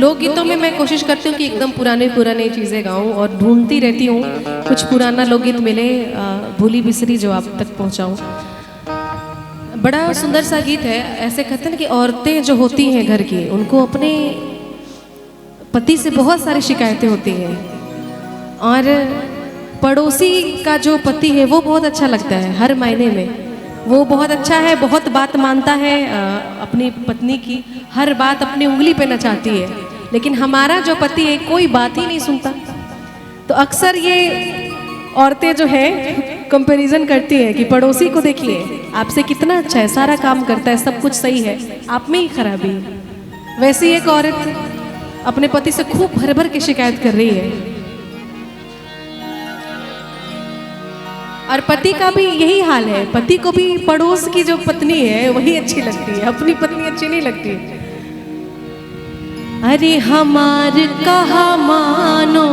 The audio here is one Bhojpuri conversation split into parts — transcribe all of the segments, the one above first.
लोकगीतों में मैं कोशिश करती हूँ कि एकदम पुराने पुराने चीज़ें गाऊँ और ढूंढती रहती हूँ कुछ पुराना लोकगीत मिले, भूली बिसरी जो आप तक पहुँचाऊँ। बड़ा सुंदर सा गीत है। ऐसे कहते हैं कि औरतें जो होती हैं घर की, उनको अपने पति से बहुत सारी शिकायतें होती हैं और पड़ोसी का जो पति है वो बहुत अच्छा लगता है हर मायने में। वो बहुत अच्छा है, बहुत बात मानता है अपनी पत्नी की, हर बात अपनी उंगली पे नचाती है। लेकिन हमारा जो पति है कोई बात ही नहीं सुनता। तो अक्सर ये औरतें जो है कंपैरिजन करती है कि पड़ोसी को देखिए आपसे कितना अच्छा है, सारा काम करता है, सब कुछ सही है, आप में ही खराबी है। वैसी एक औरत अपने पति से खूब भर भर के शिकायत कर रही है और पति का भी यही हाल है। पति को भी पड़ोस की जो पत्नी है वही अच्छी लगती है, अपनी पत्नी अच्छी नहीं लगती। अरे हमार कहा मानो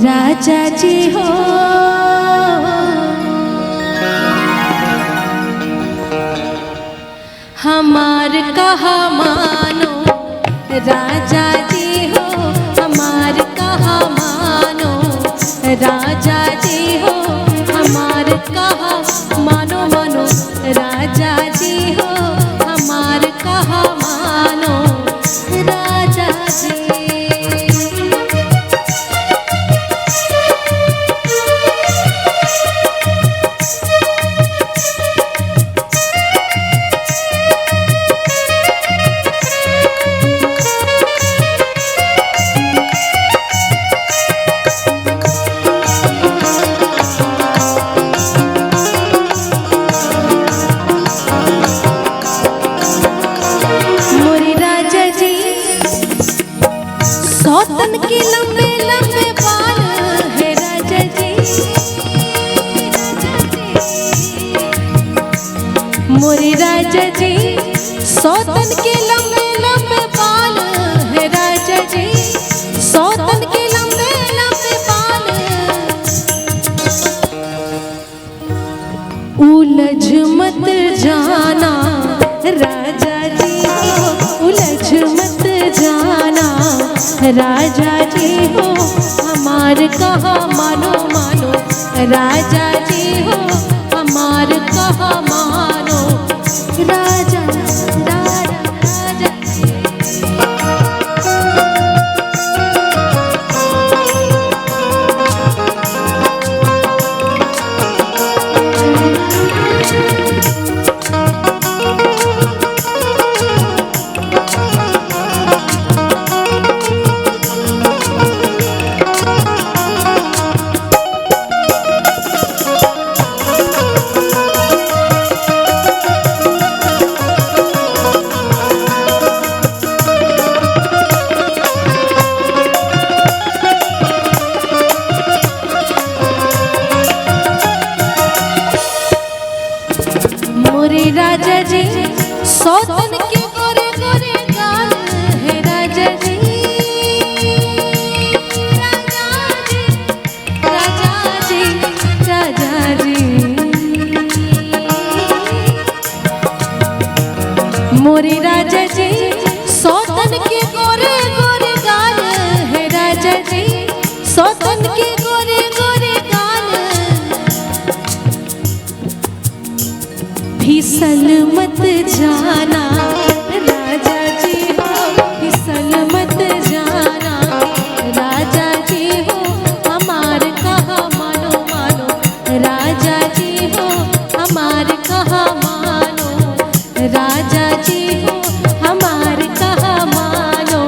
राजा जी हो, हमार कहा मानो राजा जी हो, हमार कहा मानो राजा जी हो, हमार कहा मानो मानो राजा जी हो, हमार कहा मानो राजा जी। सौतन के लंबे लंबे बाल है राजा जी, मोरे राजा जी। सौतन के लंबे लंबे बाल है राजा जी, सौतन के लंबे लंबे बाल। उलझ मत जाना राजा जी हो, उलझ मत जाना राजा जी हो, हमार कहा मानो मानो राजा जी हो, हमार कहा मानो राजा राजा राजा। मोरे राजा जी सौतन के गोरे गोरे गाल है राजा जी, राजा जी राजा जी राजा जी। मोरे राजा जी सौतन के गोरे गोरे गाल है राजा जी, सौतन के गोरे गोरे गाल। फिसल मत जाना राजा जी हो, फिसल मत जाना राजा जी हो, हमार कहा मानो मानो राजा जी हो, हमार कहा मानो राजा जी हो, हमार कहा मानो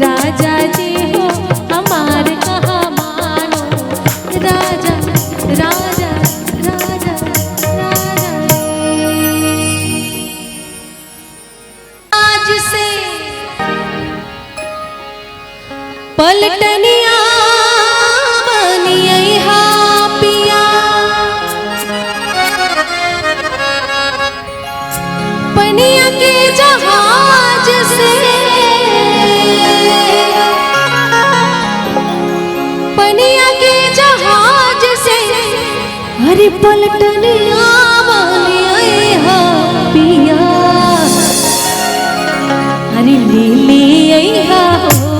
राजा जी हो, हमार कहा मानो राजा राजा राजा राजा। आज से पलटनिया बनिया पिया, पनिया के जहाज से, पनिया के जहाज से। अरे पलटनिया बनिया पिया, अरे ले ले अइहा हो,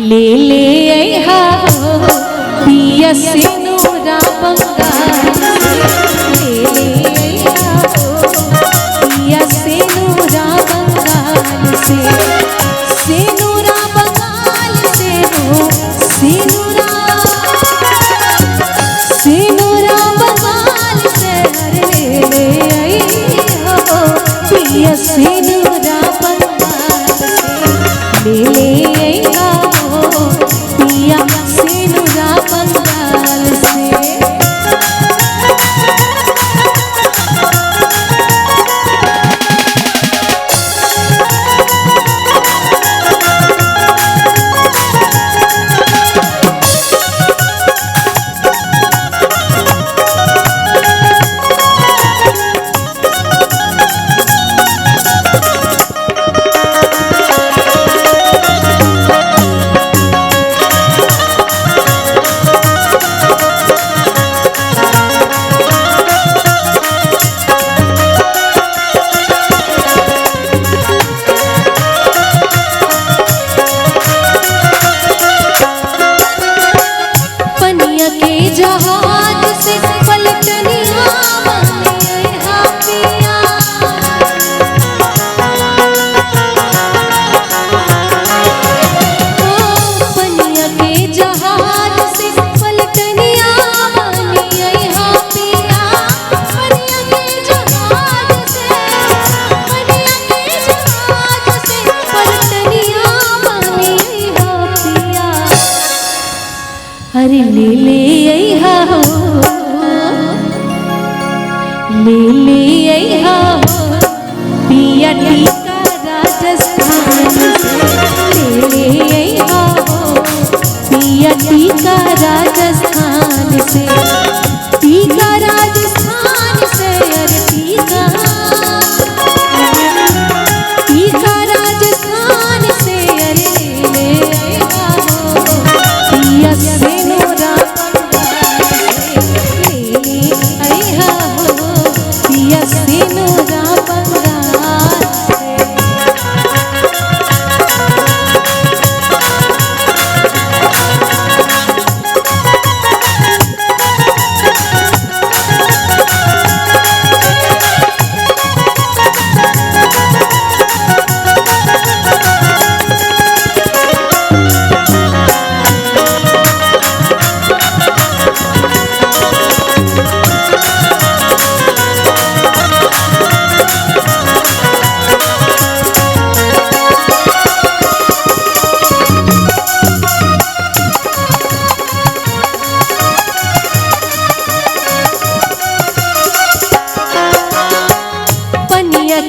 ले ले अइहा हो पिया सिनुरा बंगाल से, ले ले अइहा हो पिया सिनुरा बंगाल से, सिनुरा बंगाल से हो, सिनुरा सिनुरा बंगाल से, अरे ले अइहा हो पिया सिनुरा बंगाल से, ले ले अइहा हो पिया सिनुरा बंगाल से। जहाज से पलटनिया बनिया पिया, ओ पनिया के जहाज से पलटनिया बनिया पिया, पनिया के जहाज से, पनिया के जहाज से पलटनिया बनिया पिया, अरे ले ले अइहा हो, ले ले अइहा हो पिया टीका राजस्थान से, ले ले अइहा हो पिया टीका राजस्थान से, टीका राजस्थान से, अरे टीका टीका राजस्थान से, अरे ले अइहा हो पिया सिनुरा सिनुरा बंगाल से।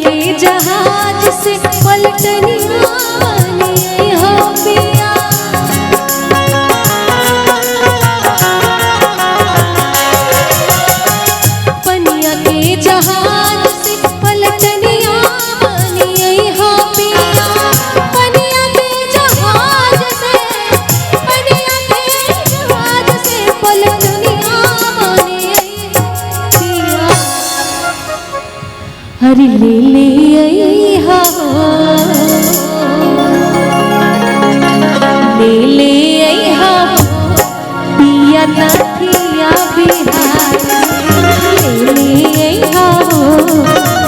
के जहाज से पलटनिया बनिया पिया, पनिया के जहाज से पलटनिया बनिया पिया, पनिया के जहाज से, पनिया के जहाज से पलटनिया बनिया पिया, अरे ले ले अइहा हो, ले ले अइहा हो पिया नथिया बिहार से, ले ले अइहा हो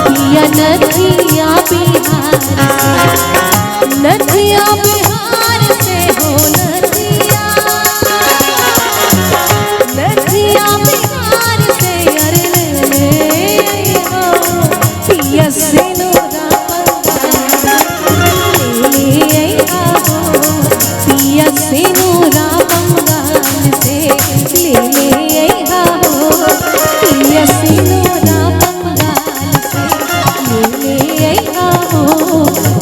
पिया नथिया बिहार से, नथिया बिहार से हो, नथिया नथिया बिहार से, अरे ले ले अइहा पिया सिनुरा बंगाल, ले अइहा हो पिया सिनुरा बंगाल से, ले ले अइहा हो पिया सिनुरा बंगाल से, ले ले अइहा हो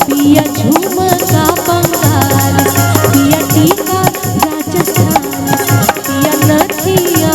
पिया झुमका बंगाल से, पिया टीका राजस्थान से, पिया नथिया